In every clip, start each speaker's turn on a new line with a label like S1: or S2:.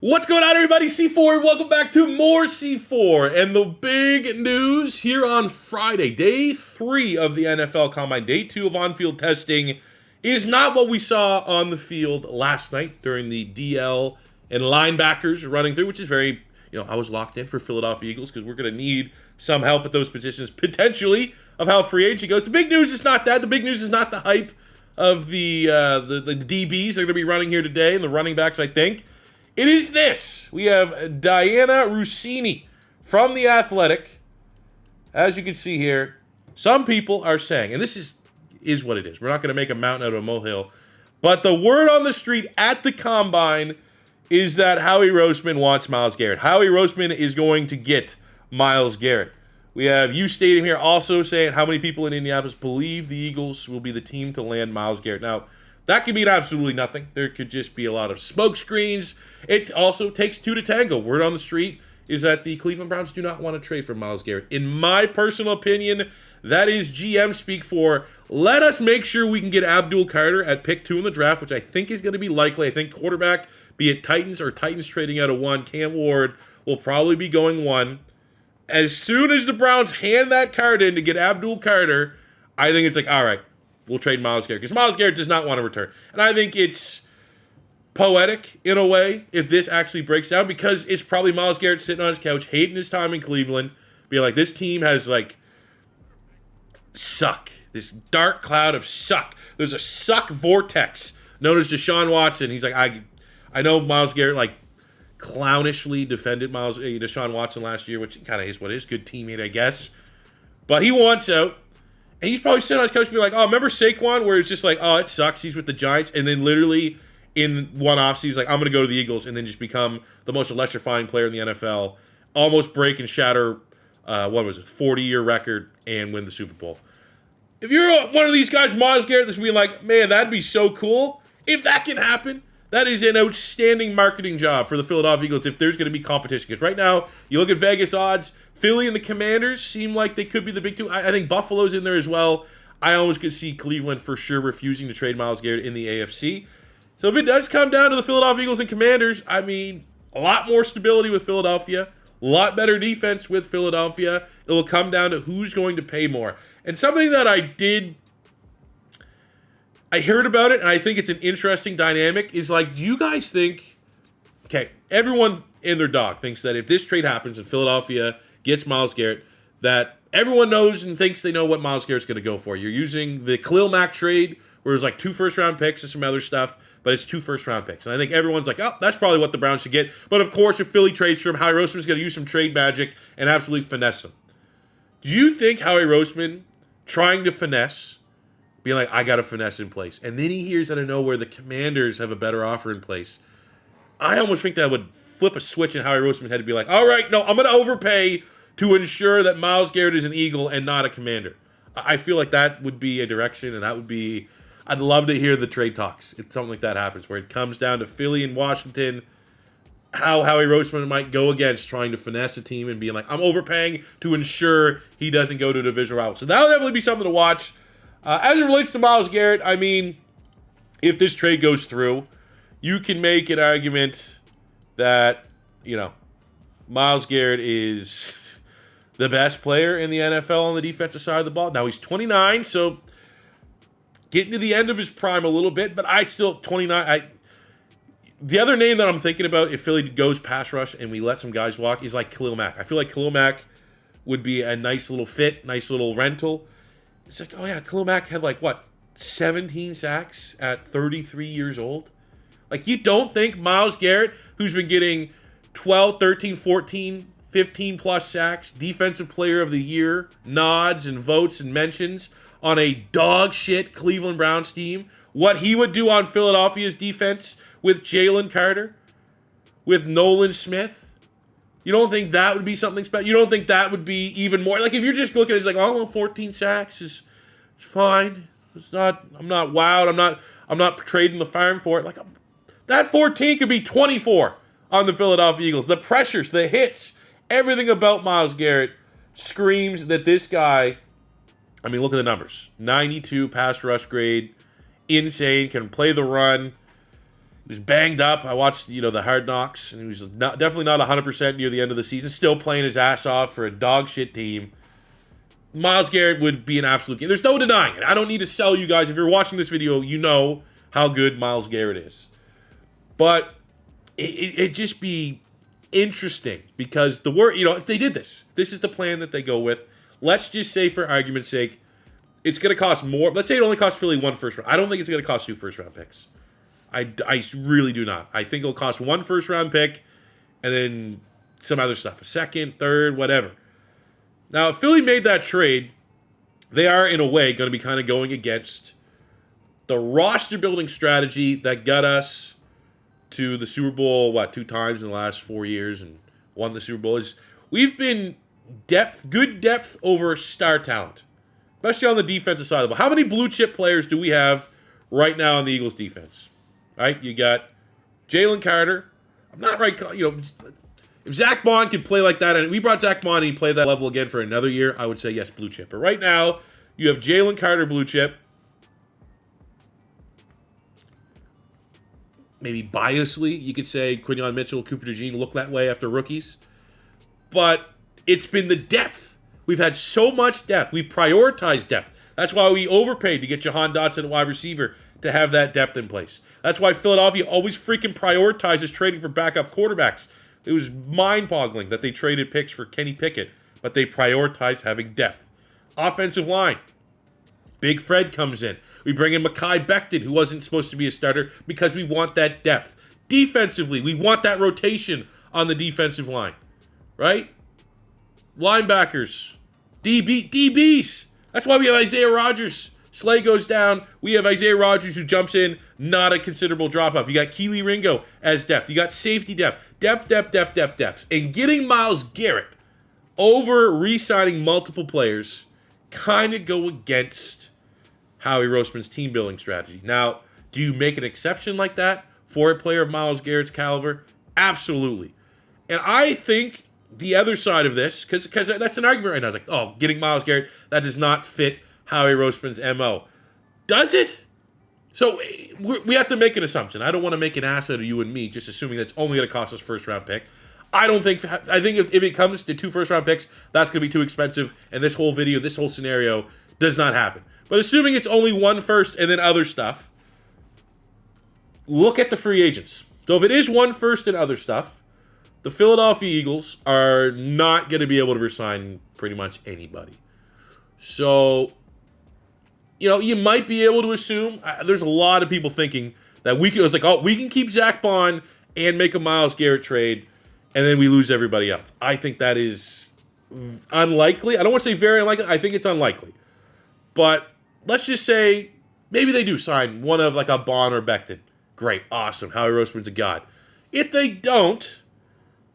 S1: What's going on, everybody? C4, welcome back to more C4. And the big news here on Friday, day 3 of the NFL Combine, day 2 of on-field testing, is not what we saw on the field last night during the DL and linebackers running through, which is very, I was locked in for Philadelphia Eagles because we're going to need some help at those positions, potentially, of how free agency goes. The big news is not that. The big news is not the hype of the DBs that are going to be running here today and the running backs, I think. It is this. We have Diana Rossini from The Athletic. As you can see here, some people are saying, and this is what it is. We're not going to make a mountain out of a molehill. But the word on the street at the Combine is that Howie Roseman wants Myles Garrett. Howie Roseman is going to get Myles Garrett. We have you Stadium here also saying how many people in Indianapolis believe the Eagles will be the team to land Myles Garrett. Now, that could mean absolutely nothing. There could just be a lot of smoke screens. It also takes two to tango. Word on the street is that the Cleveland Browns do not want to trade for Myles Garrett. In my personal opinion, that is GM speak for, let us make sure we can get Abdul Carter at pick 2 in the draft, which I think is going to be likely. I think quarterback, be it Titans or Titans trading out of 1, Cam Ward will probably be going 1. As soon as the Browns hand that card in to get Abdul Carter, I think it's like, all right, we'll trade Myles Garrett, because Myles Garrett does not want to return. And I think it's poetic, in a way, if this actually breaks down, because it's probably Myles Garrett sitting on his couch, hating his time in Cleveland, being like, this team has, suck. This dark cloud of suck. There's a suck vortex known as Deshaun Watson. He's like, I know Myles Garrett, clownishly defended Deshaun Watson last year, which kind of is what it is. Good teammate, I guess. But he wants out. And he's probably sitting on his couch and be like, oh, remember Saquon, where it's just like, oh, it sucks, he's with the Giants, and then literally in one offseason, he's like, I'm going to go to the Eagles, and then just become the most electrifying player in the NFL, almost break and shatter, 40-year record, and win the Super Bowl. If you're one of these guys, Myles Garrett, that's being like, man, that'd be so cool. If that can happen, that is an outstanding marketing job for the Philadelphia Eagles if there's going to be competition. Because right now, you look at Vegas odds, Philly and the Commanders seem like they could be the big two. I think Buffalo's in there as well. I almost could see Cleveland for sure refusing to trade Myles Garrett in the AFC. So if it does come down to the Philadelphia Eagles and Commanders, I mean, a lot more stability with Philadelphia, a lot better defense with Philadelphia. It will come down to who's going to pay more. And something that I heard about it, and I think it's an interesting dynamic, is do you guys think, okay, everyone and their dog thinks that if this trade happens and Philadelphia gets Myles Garrett, that everyone knows and thinks they know what Myles Garrett's going to go for. You're using the Khalil Mack trade, where it was 2 first-round picks and some other stuff, but it's 2 first-round picks. And I think everyone's like, oh, that's probably what the Browns should get. But, of course, if Philly trades for him, Howie Roseman's going to use some trade magic and absolutely finesse him. Do you think Howie Roseman trying to finesse, being like, I got a finesse in place, and then he hears out of nowhere the Commanders have a better offer in place, I almost think that would flip a switch in Howie Roseman's head to be like, all right, no, I'm going to overpay to ensure that Myles Garrett is an Eagle and not a Commander. I feel like that would be a direction, and that would be, I'd love to hear the trade talks if something like that happens, where it comes down to Philly and Washington, how Howie Roseman might go against trying to finesse a team and being like, I'm overpaying to ensure he doesn't go to a divisional rival. So that would definitely be something to watch. As it relates to Myles Garrett, I mean, if this trade goes through, you can make an argument that, Myles Garrett is the best player in the NFL on the defensive side of the ball. Now, he's 29, so getting to the end of his prime a little bit, but I still, 29, the other name that I'm thinking about if Philly goes pass rush and we let some guys walk is Khalil Mack. I feel like Khalil Mack would be a nice little fit, nice little rental. It's oh yeah, Khalil Mack had 17 sacks at 33 years old? You don't think Myles Garrett, who's been getting 12, 13, 14, 15 plus sacks, defensive player of the year, nods and votes and mentions on a dog shit Cleveland Browns team, what he would do on Philadelphia's defense with Jalen Carter, with Nolan Smith? You don't think that would be something special? You don't think that would be even more? If you're just looking at it, it's 14 sacks is it's fine. It's not. I'm not wowed. I'm not trading the farm for it. That 14 could be 24 on the Philadelphia Eagles. The pressures, the hits, everything about Myles Garrett screams that this guy. I mean, look at the numbers. 92 pass rush grade, insane. Can play the run. He was banged up. I watched, the Hard Knocks, and he was definitely not 100% near the end of the season. Still playing his ass off for a dog shit team. Myles Garrett would be an absolute game. There's no denying it. I don't need to sell you guys. If you're watching this video, you know how good Myles Garrett is. But it'd just be interesting because if they did this is the plan that they go with. Let's just say, for argument's sake, it's going to cost more. Let's say it only costs Philly 1 first round. I don't think it's going to cost 2 first round picks. I really do not. I think it'll cost 1 first round pick and then some other stuff. A second, third, whatever. Now, if Philly made that trade, they are, in a way, going to be kind of going against the roster building strategy that got us to the Super Bowl, 2 times in the last 4 years and won the Super Bowl. We've been good depth over star talent, especially on the defensive side of the ball. How many blue chip players do we have right now on the Eagles defense? Right? You got Jalen Carter. I'm not right, if Zach Bond could play like that, and we brought Zach Bond and he played that level again for another year, I would say yes, blue chip. But right now, you have Jalen Carter, blue chip. Maybe biasly, you could say Quinyon Mitchell, Cooper DeJean look that way after rookies. But it's been the depth. We've had so much depth. We've prioritized depth. That's why we overpaid to get Jahan Dotson at wide receiver to have that depth in place. That's why Philadelphia always freaking prioritizes trading for backup quarterbacks. It was mind-boggling that they traded picks for Kenny Pickett, but they prioritized having depth. Offensive line. Big Fred comes in. We bring in Mekhi Becton, who wasn't supposed to be a starter, because we want that depth. Defensively, we want that rotation on the defensive line. Right? Linebackers. DBs. That's why we have Isaiah Rodgers. Slay goes down. We have Isaiah Rodgers who jumps in. Not a considerable drop-off. You got Keely Ringo as depth. You got safety depth. Depth. And getting Myles Garrett over re-signing multiple players kind of go against Howie Roseman's team-building strategy. Now, do you make an exception like that for a player of Myles Garrett's caliber? Absolutely. And I think the other side of this, because that's an argument right now. It's like, getting Myles Garrett, that does not fit Howie Roseman's MO. Does it? So we have to make an assumption. I don't want to make an ass out of you and me just assuming that's only going to cost us first-round pick. I think if it comes to 2 first-round picks, that's going to be too expensive, and this whole video, this whole scenario does not happen. But assuming it's only 1 first and then other stuff, look at the free agents. So if it is 1 first and other stuff, the Philadelphia Eagles are not going to be able to resign pretty much anybody. So, you might be able to assume, there's a lot of people thinking that we can keep Zach Bond and make a Myles Garrett trade, and then we lose everybody else. I think that is unlikely. I don't want to say very unlikely. I think it's unlikely. But let's just say maybe they do sign one of a Bond or Becton. Great, awesome. Howie Roseman's a god. If they don't,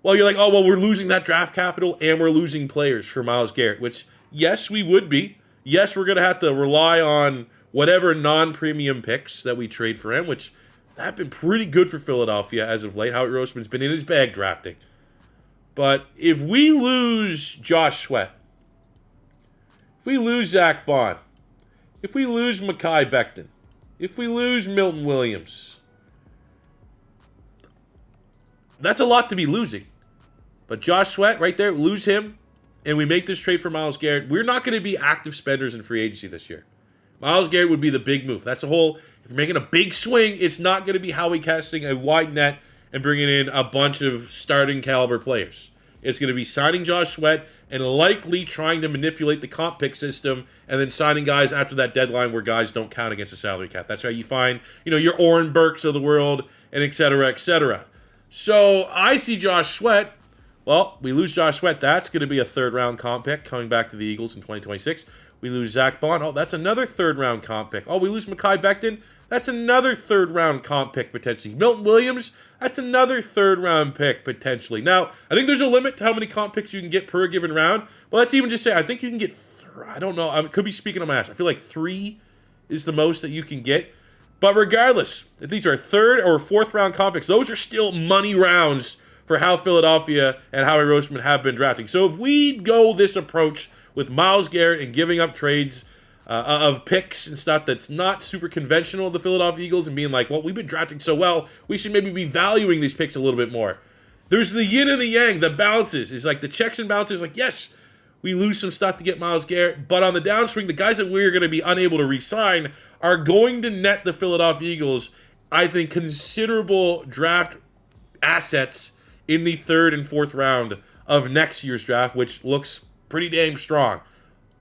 S1: well, you're like, we're losing that draft capital and we're losing players for Myles Garrett, which, yes, we would be. Yes, we're going to have to rely on whatever non-premium picks that we trade for him, which have been pretty good for Philadelphia as of late. Howie Roseman's been in his bag drafting. But if we lose Josh Sweat, if we lose Zach Bond, if we lose Mekhi Becton, if we lose Milton Williams, that's a lot to be losing. But Josh Sweat, right there, lose him, and we make this trade for Myles Garrett, we're not going to be active spenders in free agency this year. Myles Garrett would be the big move. That's the whole, if you're making a big swing, it's not going to be Howie casting a wide net and bringing in a bunch of starting caliber players. It's going to be signing Josh Sweat and likely trying to manipulate the comp pick system and then signing guys after that deadline where guys don't count against the salary cap. That's how you find, your Oren Burks of the world and et cetera, et cetera. So I see Josh Sweat. Well, we lose Josh Sweat. That's going to be a third-round comp pick coming back to the Eagles in 2026. We lose Zach Bond. Oh, that's another third-round comp pick. Oh, we lose Mekhi Becton. That's another third-round comp pick potentially. Milton Williams, that's another third-round pick potentially. Now, I think there's a limit to how many comp picks you can get per given round. But let's even just say, I think you can get, I don't know, I could be speaking on my ass. I feel like 3 is the most that you can get. But regardless, if these are third or fourth-round comp picks, those are still money rounds for how Philadelphia and Howie Roseman have been drafting. So if we go this approach with Myles Garrett and giving up trades, of picks and stuff that's not super conventional of the Philadelphia Eagles and being like, well, we've been drafting so well, we should maybe be valuing these picks a little bit more. There's the yin and the yang, the balances. It's like the checks and balances, like, yes, we lose some stuff to get Myles Garrett, but on the downswing, the guys that we're going to be unable to re-sign are going to net the Philadelphia Eagles, I think, considerable draft assets in the 3rd and 4th round of next year's draft, which looks pretty damn strong.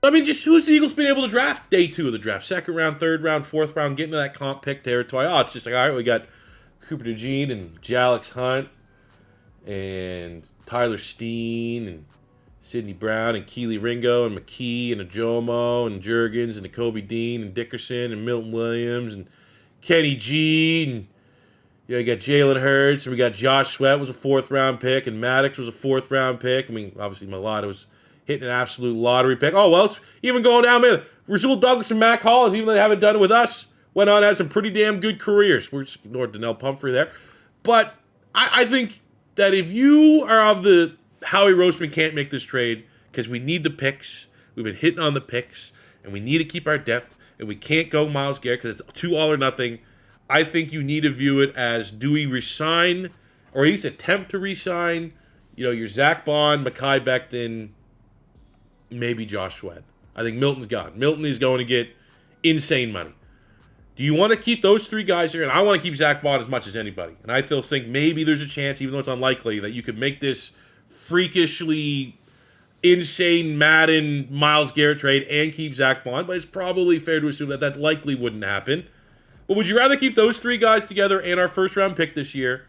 S1: I mean, just who's the Eagles been able to draft day 2 of the draft? 2nd round, 3rd round, 4th round, getting to that comp pick territory. Oh, it's just like, all right, we got Cooper DeJean and Jalix Hunt and Tyler Steen and Sidney Brown and Keely Ringo and McKee and Ajomo and Juergens and Nakobe Dean and Dickerson and Milton Williams and Kenny G and you got Jalen Hurts and we got Josh Sweat was a 4th round pick and Maddox was a 4th round pick. I mean, obviously Malata was hitting an absolute lottery pick. Oh, well, it's even going down, man. Rasul Douglas and Mac Hollins, even though they haven't done it with us, went on and had some pretty damn good careers. We're just ignoring Donnell Pumphrey there. But I think that if you are of the Howie Roseman can't make this trade because we need the picks, we've been hitting on the picks, and we need to keep our depth, and we can't go Myles Garrett because it's 2 all or nothing, I think you need to view it as, do we resign, or at least attempt to resign, your Zach Bond, Mekhi Becton, maybe Josh Sweat. I think Milton's gone. Milton is going to get insane money. Do you want to keep those 3 guys here? And I want to keep Zach Bond as much as anybody. And I still think maybe there's a chance, even though it's unlikely, that you could make this freakishly insane Madden Myles Garrett trade and keep Zach Bond. But it's probably fair to assume that that likely wouldn't happen. But would you rather keep those 3 guys together and our 1st round pick this year?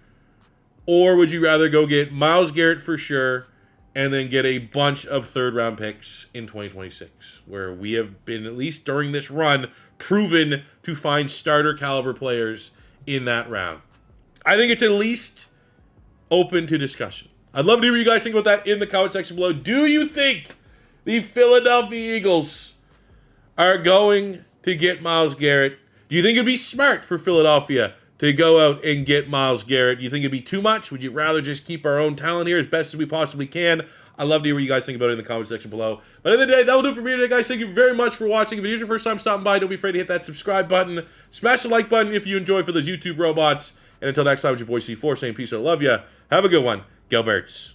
S1: Or would you rather go get Myles Garrett for sure and then get a bunch of 3rd round picks in 2026, where we have been, at least during this run, proven to find starter caliber players in that round? I think it's at least open to discussion. I'd love to hear what you guys think about that in the comment section below. Do you think the Philadelphia Eagles are going to get Myles Garrett? Do you think it'd be smart for Philadelphia to go out and get Myles Garrett? Do you think it'd be too much? Would you rather just keep our own talent here as best as we possibly can? I'd love to hear what you guys think about it in the comment section below. But at the end of the day, that will do it for me today, guys. Thank you very much for watching. If it is your first time stopping by, don't be afraid to hit that subscribe button. Smash the like button if you enjoy for those YouTube robots. And until next time, it's your boy C4 saying peace. I love ya. Have a good one. Go Birds.